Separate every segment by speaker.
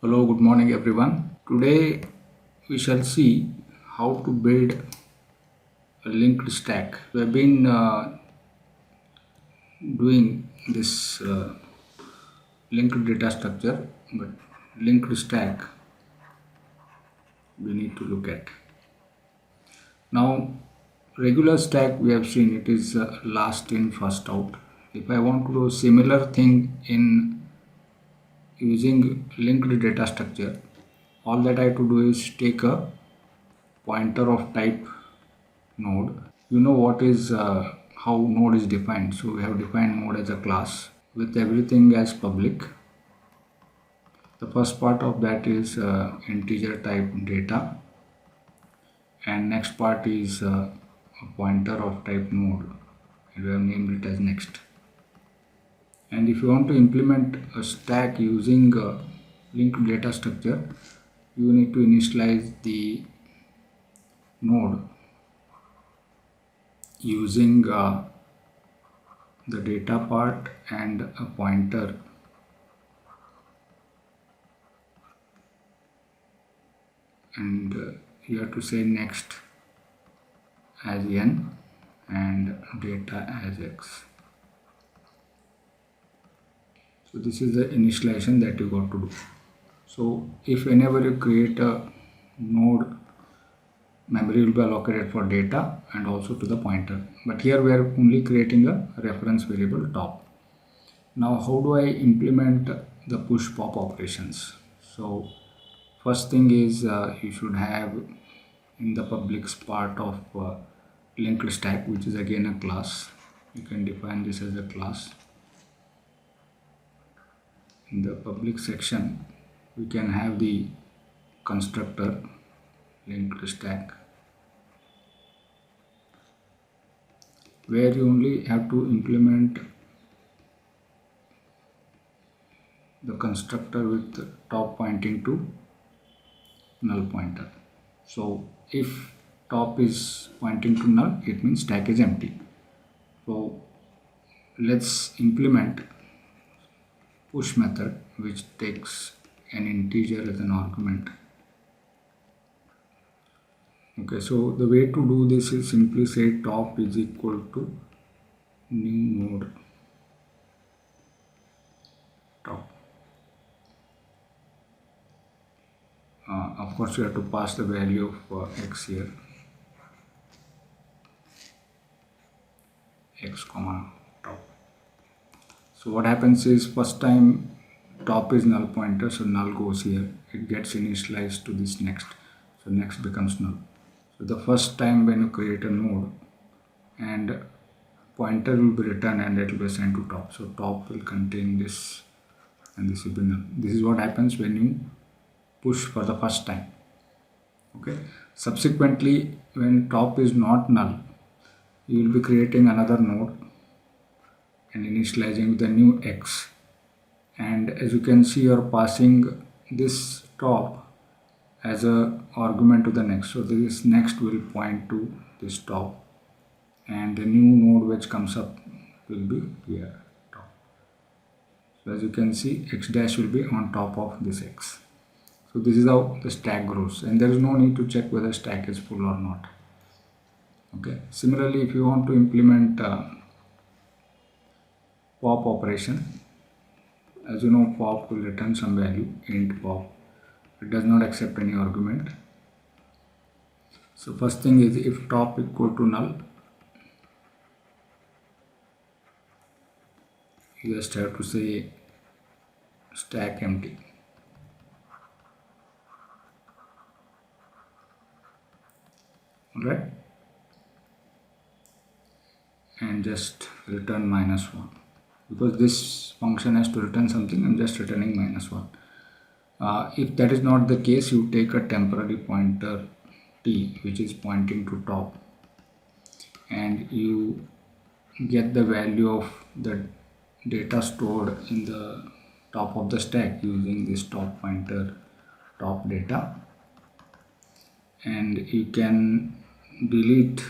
Speaker 1: Hello, good morning everyone. Today we shall see how to build a linked stack. We have been doing this linked data structure, but linked stack we need to look at. Now, regular stack we have seen it is last in first out. If I want to do similar thing in using linked data structure, all that I have to do is take a pointer of type node. You know what is how node is defined. So we have defined node as a class with everything as public. The first part of that is integer type data, and next part is a pointer of type node, and we have named it as next. And if you want to implement a stack using linked data structure, you need to initialize the node using the data part and a pointer, and you have to say next as n and data as x. So this is the initialization that you got to do. So if whenever you create a node, memory will be allocated for data and also to the pointer, but here we are only creating a reference variable top. Now how do I implement the push pop operations? So first thing is you should have in the public part of linked stack, which is again a class. You can define this as a class. In the public section we can have the constructor linked stack, where you only have to implement the constructor with top pointing to null pointer. So if top is pointing to null, it means stack is empty. So let's implement push method, which takes an integer as an argument. Okay, so the way to do this is simply say top is equal to new node top. Of course you have to pass the value of x here, x comma top. So what happens is first time top is null pointer, so null goes here, it gets initialized to this next, so next becomes null. So the first time when you create a node, and pointer will be returned and it will be sent to top, so top will contain this and this will be null. This is what happens when you push for the first time. Okay, subsequently when top is not null, you will be creating another node and initializing with the new x, and as you can see you are passing this top as a argument to the next, so this next will point to this top, and the new node which comes up will be here top. So as you can see x dash will be on top of this x. So this is how the stack grows, and there is no need to check whether stack is full or not. Okay, similarly if you want to implement pop operation, as you know pop will return some value, int pop. It does not accept any argument. So first thing is if top equal to null, you just have to say stack empty. Alright, and just return -1, because this function has to return something. I'm just returning -1. If that is not the case, you take a temporary pointer t which is pointing to top, and you get the value of the data stored in the top of the stack using this top pointer top data, and you can delete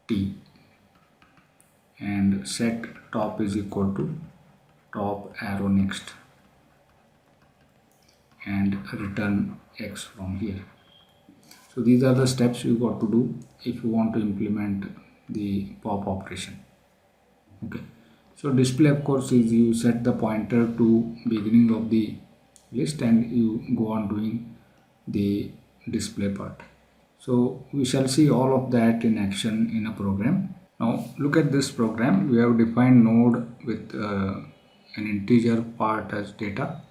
Speaker 1: t and set top is equal to top arrow next. and return x from here. So these are the steps you got to do if you want to implement the pop operation. Okay, so display of course is you set the pointer to beginning of the list and you go on doing the display part. So we shall see all of that in action in a program. Now look at this program. We have defined node with an integer part as data,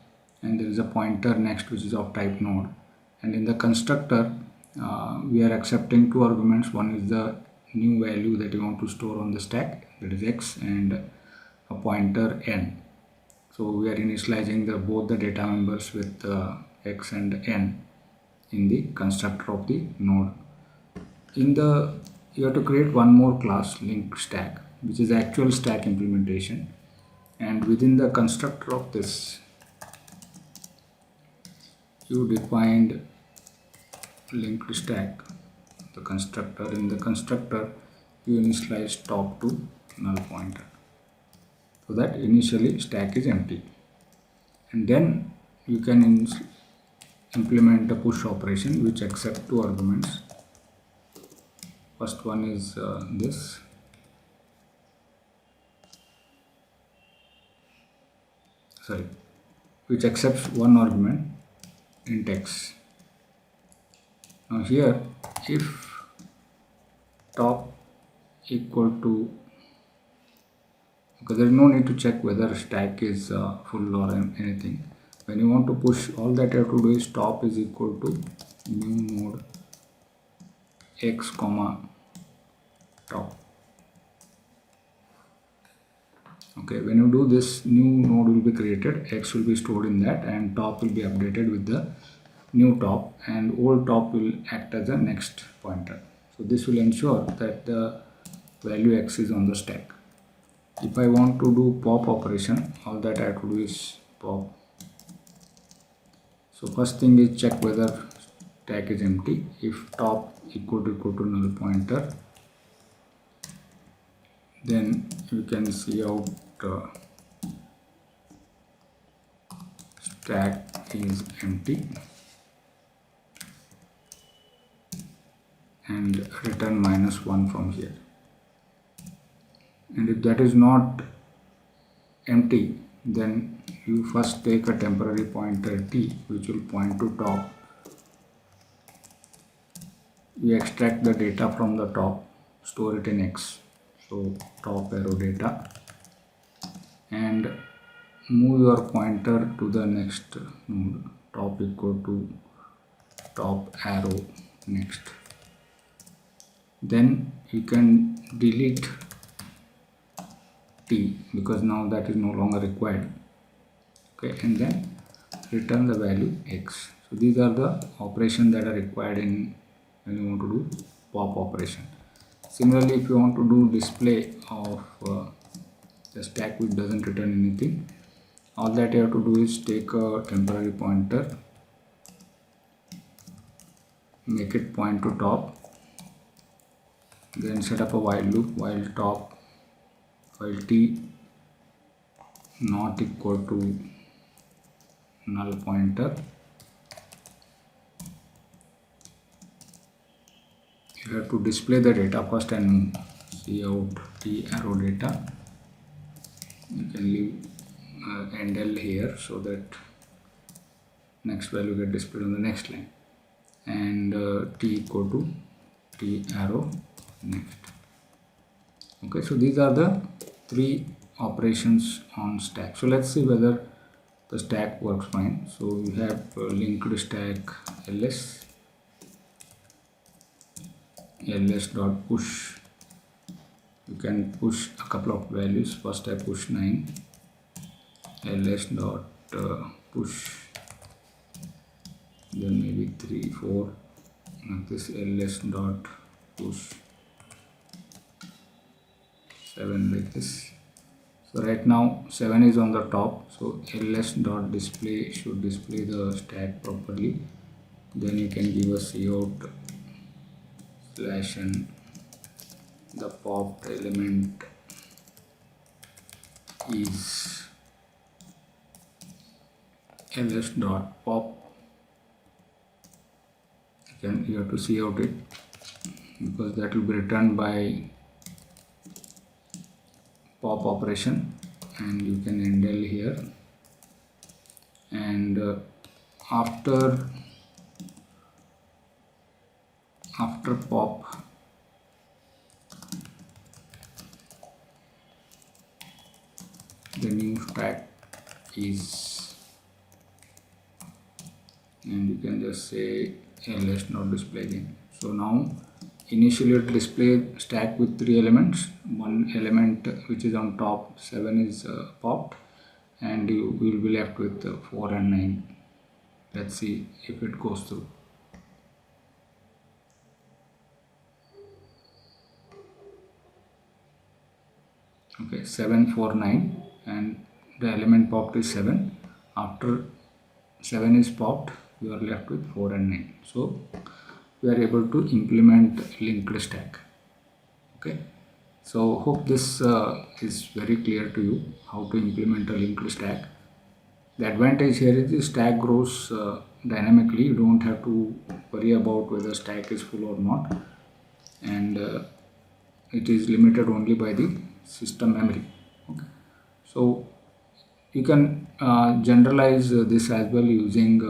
Speaker 1: and there is a pointer next which is of type node, and in the constructor we are accepting two arguments. One is the new value that you want to store on the stack, that is x, and a pointer n. So we are initializing both the data members with x and n in the constructor of the node. You have to create one more class, link stack, which is actual stack implementation, and within the constructor of this you defined linked stack, the constructor. In the constructor you initialize top to null pointer so that initially stack is empty, and then you can implement the push operation which accepts two arguments. First one is this, which accepts one argument int x. Now here if top equal to, because there is no need to check whether stack is full or anything. When you want to push, all that you have to do is top is equal to new node x comma top. Okay, when you do this, new node will be created, x will be stored in that, and top will be updated with the new top, and old top will act as the next pointer. So this will ensure that the value x is on the stack. If I want to do pop operation, all that I have to do is pop. So first thing is check whether stack is empty. If top equal to null pointer, then you can see out stack is empty and return -1 from here. And if that is not empty, then you first take a temporary pointer t which will point to top. You extract the data from the top, store it in x, so top arrow data, and move your pointer to the next node, top equal to top arrow next. Then you can delete t because now that is no longer required. Okay, and then return the value x. So these are the operations that are required in when you want to do pop operation. Similarly, if you want to do display of the stack which doesn't return anything, all that you have to do is take a temporary pointer, make it point to top, then set up a while loop while t not equal to null pointer. You have to display the data first and see out t arrow data. You can leave end L here so that next value get displayed on the next line, and t equal to t arrow next. Okay, so these are the three operations on stack. So let's see whether the stack works fine. So we have linked stack ls dot push. You can push a couple of values. First I push 9, ls dot push, then maybe 3 4, like this, ls dot push 7, like this. So right now 7 is on the top, so ls dot display should display the stack properly. Then you can give a cout slash n, the popped element is ls dot pop you have to see out it, because that will be returned by pop operation, and you can handle here. And after pop, the new stack is, and you can just say let's not display again. So now initially it display stack with 3 elements. One element which is on top, 7, is popped, and you will be left with 4 and 9. Let's see if it goes through. Okay, 7, 4, 9, and the element popped is 7. After 7 is popped, you are left with 4 and 9. So we are able to implement linked stack. Okay, so hope this is very clear to you how to implement a linked stack. The advantage here is the stack grows dynamically. You don't have to worry about whether stack is full or not, and it is limited only by the system memory. Okay, so you can generalize this as well using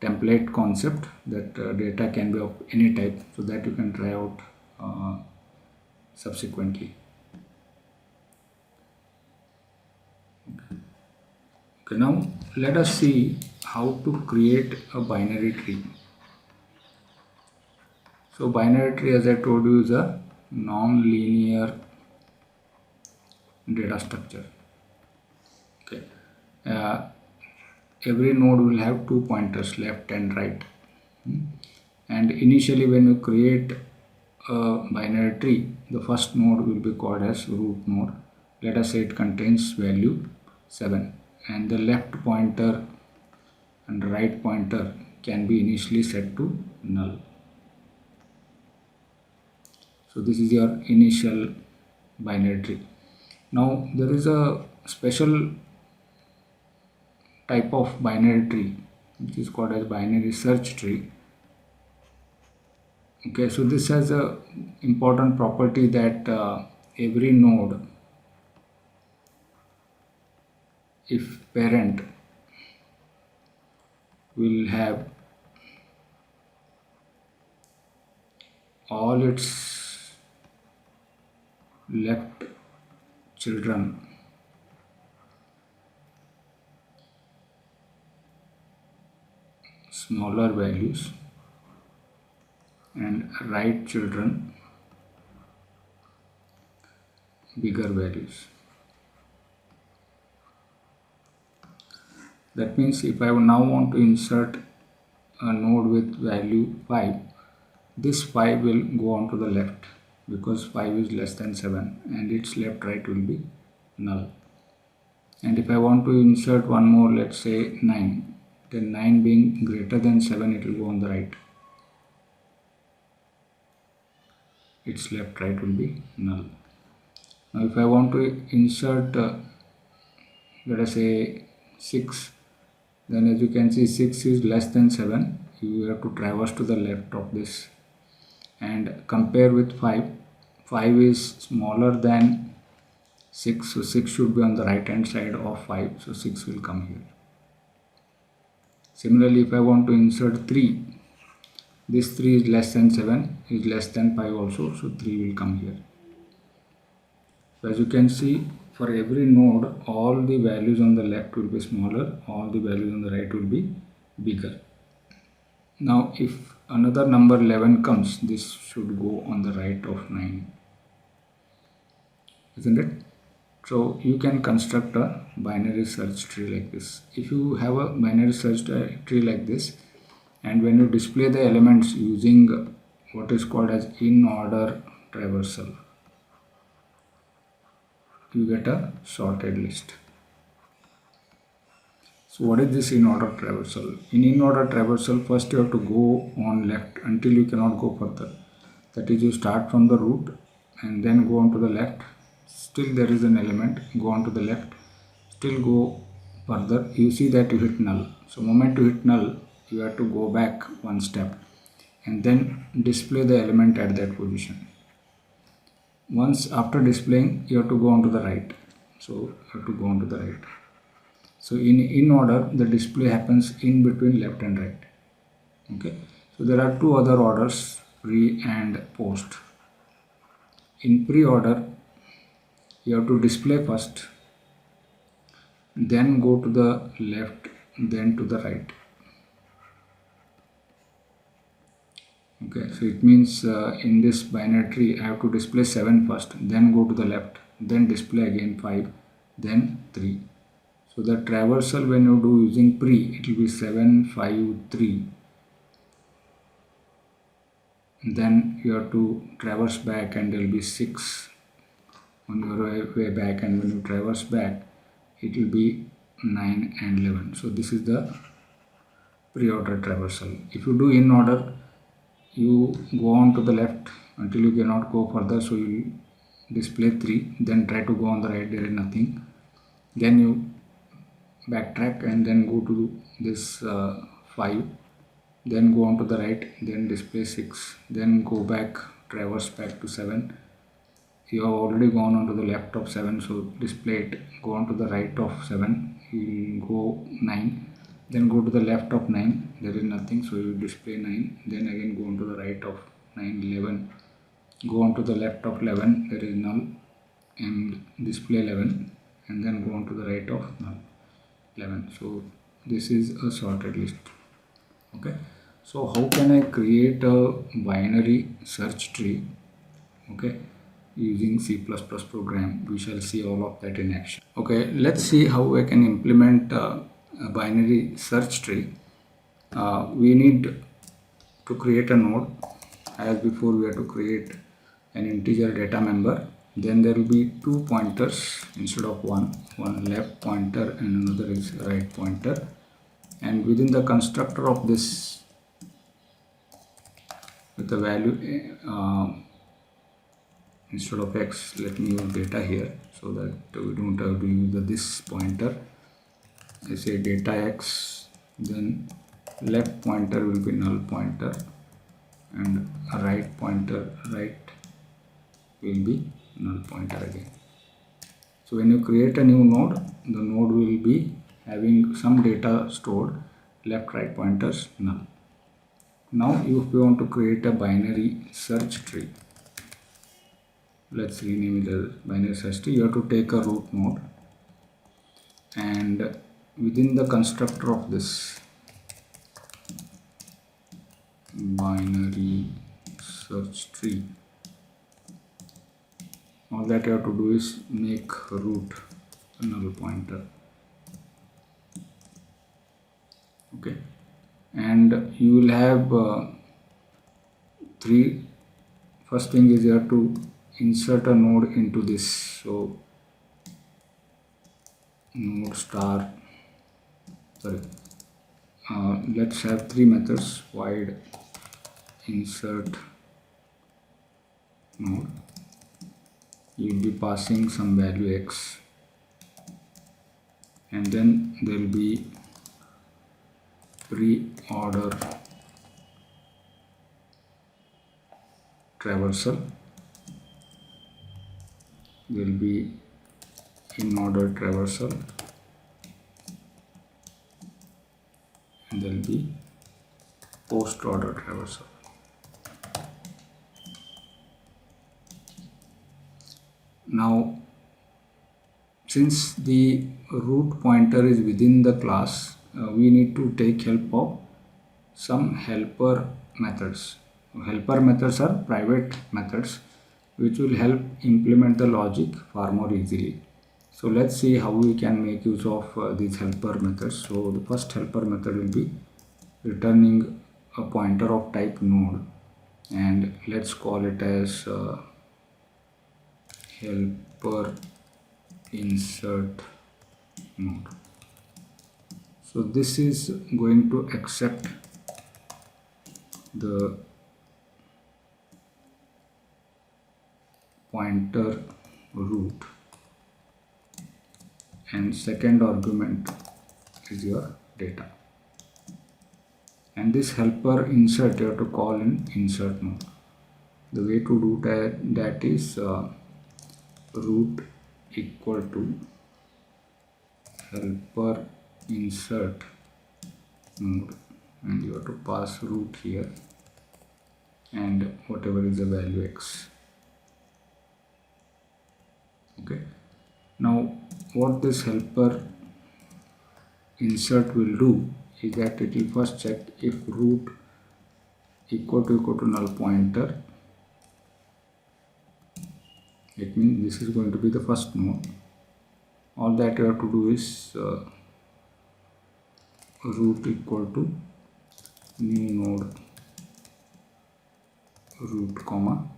Speaker 1: template concept, that data can be of any type, so that you can try out subsequently. Okay, now let us see how to create a binary tree. So binary tree, as I told you, is a non-linear data structure. Okay, every node will have 2 pointers, left and right. And initially when you create a binary tree, the first node will be called as root node. Let us say it contains value 7, and the left pointer and right pointer can be initially set to null. So this is your initial binary tree. Now there is a special type of binary tree which is called as binary search tree. Okay, so this has a important property that every node, if parent, will have all its left children smaller values and right children bigger values. That means if I now want to insert a node with value 5, this 5 will go on to the left, because 5 is less than 7, and its left right will be null. And if I want to insert one more, let's say 9, then 9 being greater than 7, it will go on the right. Its left right will be null. Now if I want to insert let us say 6, then as you can see 6 is less than 7. You have to traverse to the left of this and compare with 5. 5 is smaller than 6, so 6 should be on the right hand side of 5, so 6 will come here. Similarly, if I want to insert 3, this 3 is less than 7, is less than 5 also, so 3 will come here. So as you can see, for every node, all the values on the left will be smaller, all the values on the right will be bigger. Now if another number 11 comes, this should go on the right of 9, isn't it? So you can construct a binary search tree like this. If you have a binary search tree like this, and when you display the elements using what is called as in-order traversal, you get a sorted list. So what is this in-order traversal? In in-order traversal, first you have to go on left until you cannot go further. That is, you start from the root and then go on to the left. Still there is an element, go on to the left, still go further, you see that you hit null. So moment you hit null, you have to go back one step and then display the element at that position. Once after displaying, you have to go on to the right. So you have to go on to the right. So in order, the display happens in between left and right. Okay. So there are two other orders, pre and post. In pre-order, you have to display first, then go to the left, then to the right. Okay, so it means in this binary tree I have to display 7 first, then go to the left, then display again 5, then 3. So the traversal when you do using pre, it will be 7, 5, 3. Then you have to traverse back and there will be 6 on your way back, and when you traverse back it will be 9 and 11. So this is the pre-order traversal. If you do in order, you go on to the left until you cannot go further, so you display 3, then try to go on the right, there is nothing, then you backtrack and then go to this 5, then go on to the right, then display 6, then go back, traverse back to 7. You have already gone on to the left of 7, so display it, go on to the right of 7, you go 9, then go to the left of 9, there is nothing, so you display 9, then again go on to the right of 9, 11, go on to the left of 11, there is null, and display 11, and then go on to the right of null, 11. So this is a sorted list. Okay, so how can I create a binary search tree? Okay, using C++ program, we shall see all of that in action. Okay, let's see how I can implement a binary search tree. We need to create a node. As before, we have to create an integer data member. Then there will be 2 pointers instead of one left pointer and another is right pointer. And within the constructor of this, with the value instead of x, let me use data here so that we don't have to use this pointer. I say data x, then left pointer will be null pointer and a right pointer right will be null pointer again. So when you create a new node, the node will be having some data stored, left right pointers null. Now if you want to create a binary search tree, let's rename it as binary search tree. You have to take a root node and within the constructor of this binary search tree, all that you have to do is make root a null pointer. Okay, and you will have 3. First thing is you have to insert a node into this. So node star, let's have 3 methods: void insert node. You will be passing some value x, and then there will be pre-order traversal, there will be in order traversal, and there will be post order traversal. Now since the root pointer is within the class, we need to take help of some helper methods. Helper methods are private methods which will help implement the logic far more easily. So let's see how we can make use of these helper methods. So the first helper method will be returning a pointer of type node, and let's call it as helper insert node. So this is going to accept the pointer root, and second argument is your data. and this helper insert you have to call in insert node. The way to do that is root equal to helper insert node, and you have to pass root here and whatever is the value x. Okay, now what this helper insert will do is that it will first check if root equal to null pointer. It means this is going to be the first node. All that you have to do is root equal to new node root comma,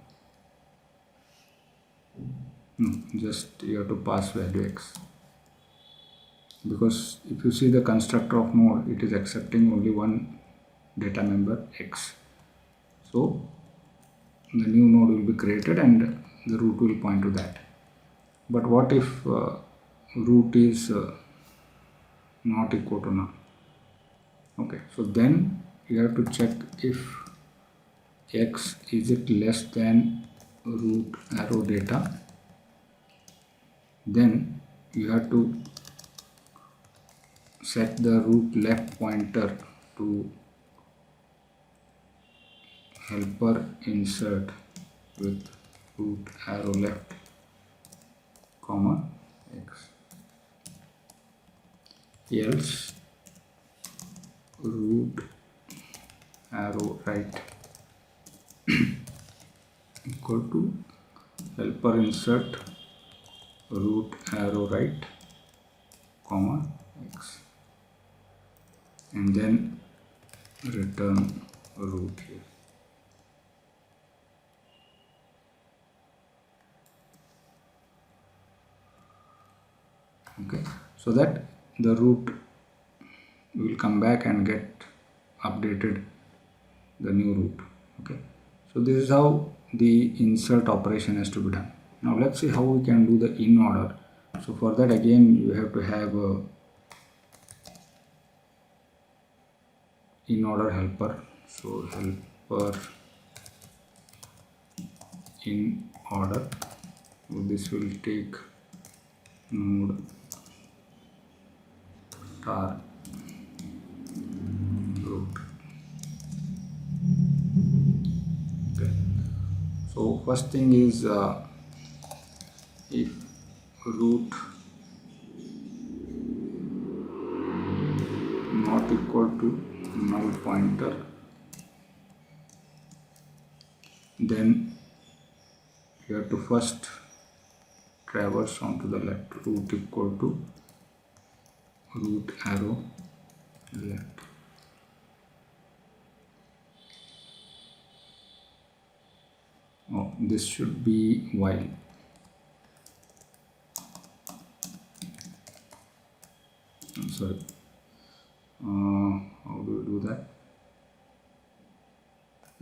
Speaker 1: no, just you have to pass value x, because if you see the constructor of node, it is accepting only one data member x. So the new node will be created and the root will point to that. But what if root is not equal to null? Okay, so then you have to check if x is it less than root arrow data. Then you have to set the root left pointer to helper insert with root arrow left comma x, else root arrow right equal to helper insert root arrow right comma x, and then return root here. Okay, so that the root will come back and get updated the new root. Okay, so this is how the insert operation has to be done. Now let's see how we can do the in order. So for that, again you have to have a in order helper. So helper in order, so this will take node star root. Okay, so first thing is if root not equal to null pointer, then you have to first traverse onto the left, root equal to root arrow left. Oh, this should be while. I'm sorry. How do we do that?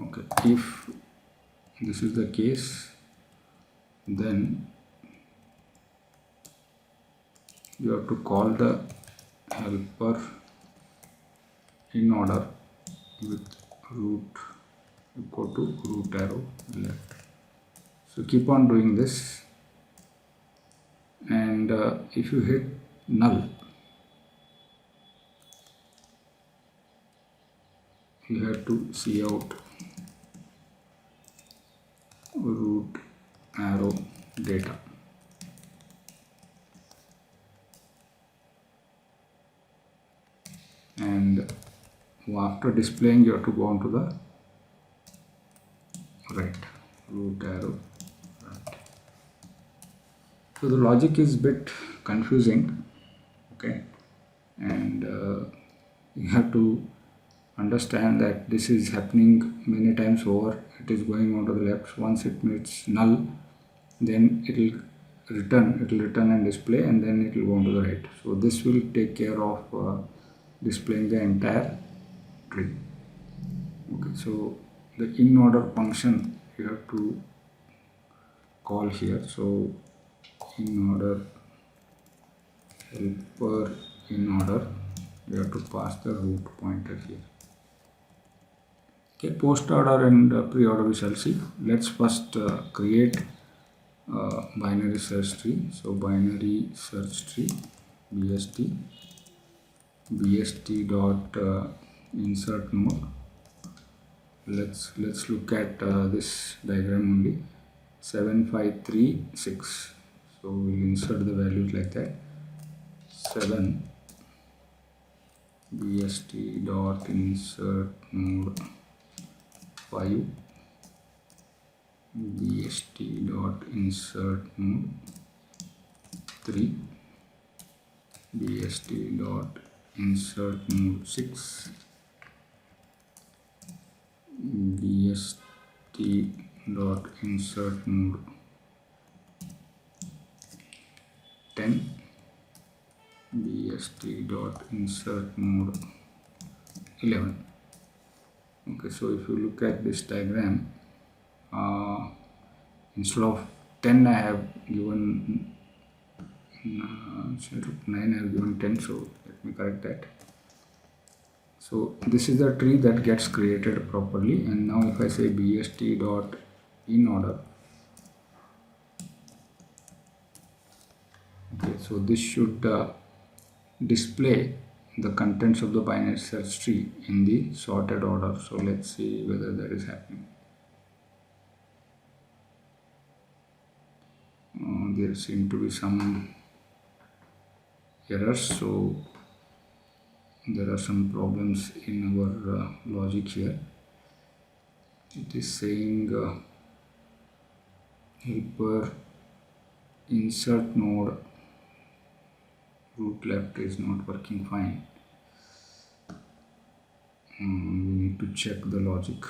Speaker 1: Okay, if this is the case, then you have to call the helper in order with root equal to root arrow left. So keep on doing this, and if you hit null, you have to see out root arrow data. And after displaying, you have to go on to the right, root arrow right. So the logic is a bit confusing, okay, and you have to understand that this is happening many times over. It is going on to the left. Once it meets null, then it will return and display, and then it will go on to the right. So this will take care of displaying the entire tree. Okay, so the in order function you have to call here. So in order helper in order, you have to pass the root pointer here. Okay, post order and pre-order we shall see. Let's first create binary search tree. So binary search tree bst dot insert node. Let's look at this diagram only. 7536. So we'll insert the values like that. 7 bst dot insert node 5 bst dot insert node 3 bst dot insert node 6 bst dot insert node 10 bst dot insert node 11. Okay, so if you look at this diagram, instead of 10 I have given 9, I have given 10, so let me correct that. So this is the tree that gets created properly, and now if I say bst dot in order, okay, so this should display the contents of the binary search tree in the sorted order. So let's see whether that is happening. There seem to be some errors, so there are some problems in our logic here. It is saying helper insert node root left is not working fine. We need to check the logic.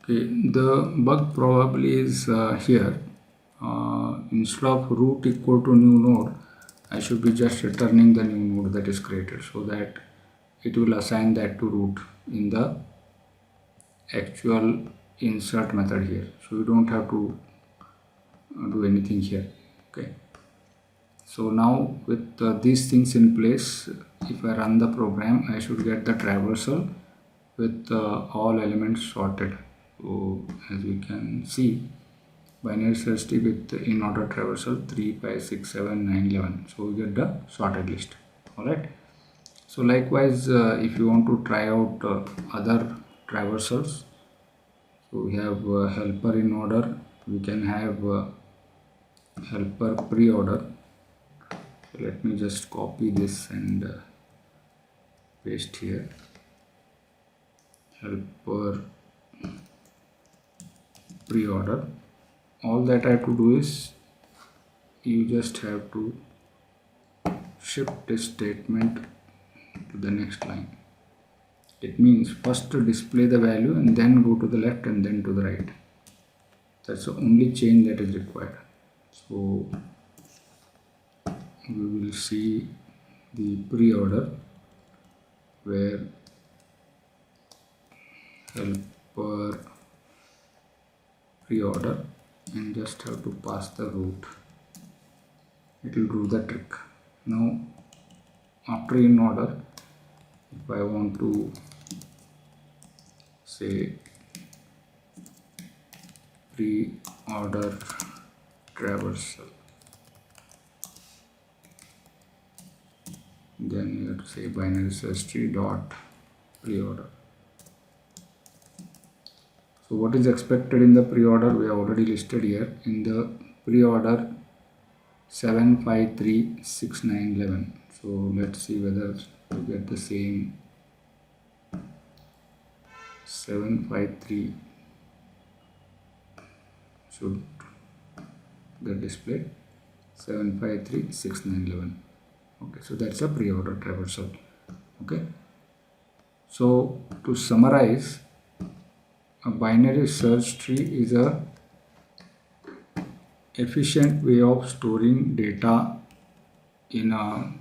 Speaker 1: Okay, the bug probably is here. Instead of root equal to new node, I should be just returning the new node that is created, so that it will assign that to root in the actual insert method here. So you don't have to do anything here. Okay, so now with these things in place, if I run the program, I should get the traversal with all elements sorted. So as we can see, binary search tree with in order traversal 3, 5, 6, 7, 9, 11. So we get the sorted list. Alright. So likewise, if you want to try out other traversals, so we have helper in order. We can have helper pre-order. So let me just copy this and paste here. Helper pre-order. All that I have to do is you just have to shift this statement to the next line. It means first to display the value and then go to the left and then to the right. That's the only change that is required. So we will see the pre-order where helper pre-order, and just have to pass the root. It will do the trick. Now after in order, if I want to say pre-order traversal, then you have to say binary search tree dot pre-order. So what is expected in the pre-order we have already listed here. In the pre-order 7, 5, 3, 6, 9, 11. So let's see whether we get the same. 7, 5, 3 should get displayed. 7, 5, 3, 6, 9, 11. Okay, so that's a pre-order traversal. Okay, so to summarize, a binary search tree is a efficient way of storing data in a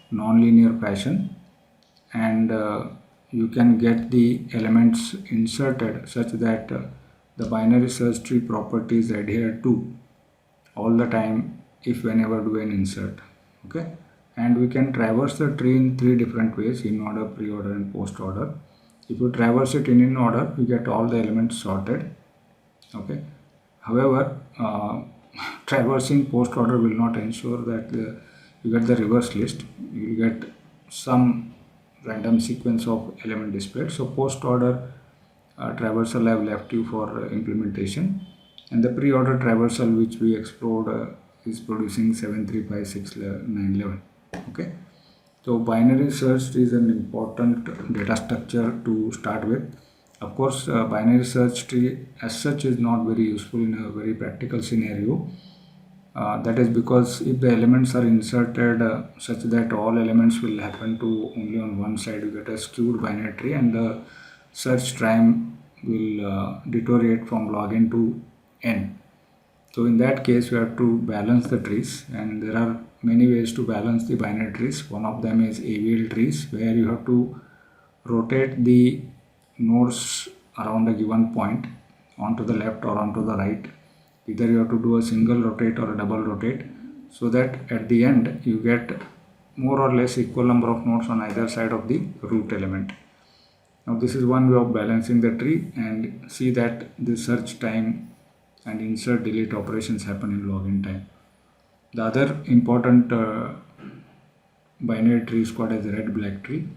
Speaker 1: non-linear fashion, and you can get the elements inserted such that the binary search tree properties adhere to all the time if whenever do an insert. Okay, and we can traverse the tree in three different ways: in order, pre-order, and post-order. If you traverse it in order, you get all the elements sorted. Okay. However, traversing post-order will not ensure that you get the reverse list. You get some random sequence of element displayed. So post-order traversal I have left you for implementation, and the pre-order traversal which we explored is producing 7, 3, 5, 6, 9, 11. Okay. So binary search is an important data structure to start with. Of course, binary search tree as such is not very useful in a very practical scenario. That is because if the elements are inserted such that all elements will happen to only on one side, you get a skewed binary tree, and the search time will deteriorate from log n to n. So in that case, we have to balance the trees, and there are many ways to balance the binary trees. One of them is AVL trees, where you have to rotate the nodes around a given point onto the left or onto the right. Either you have to do a single rotate or a double rotate, so that at the end you get more or less equal number of nodes on either side of the root element. Now this is one way of balancing the tree, and see that the search time and insert delete operations happen in log n time. The other important binary tree is called as a red black tree,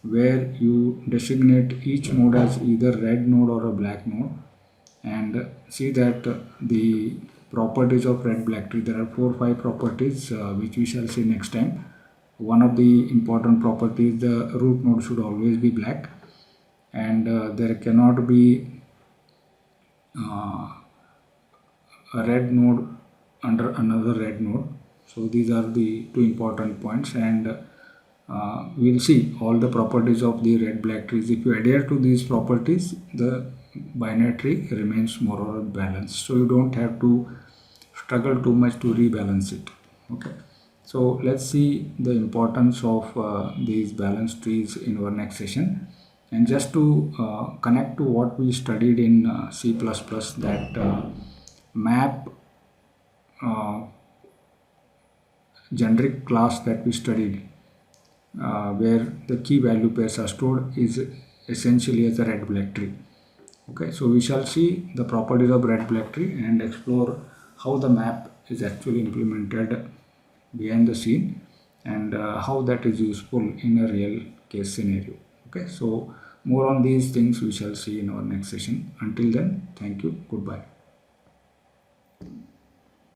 Speaker 1: where you designate each node as either red node or a black node, and see that the properties of red black tree, there are 4 or 5 properties which we shall see next time. One of the important properties, the root node should always be black, and there cannot be a red node under another red node. So these are the two important points, and we'll see all the properties of the red black trees. If you adhere to these properties, the binary tree remains more or less balanced, so you don't have to struggle too much to rebalance it. Okay, so let's see the importance of these balanced trees in our next session. And just to connect to what we studied in C++, that map generic class that we studied, where the key value pairs are stored, is essentially as a red black tree. Okay, so we shall see the properties of red black tree and explore how the map is actually implemented behind the scene, and how that is useful in a real case scenario. Okay, so more on these things we shall see in our next session. Until then, thank you. Goodbye.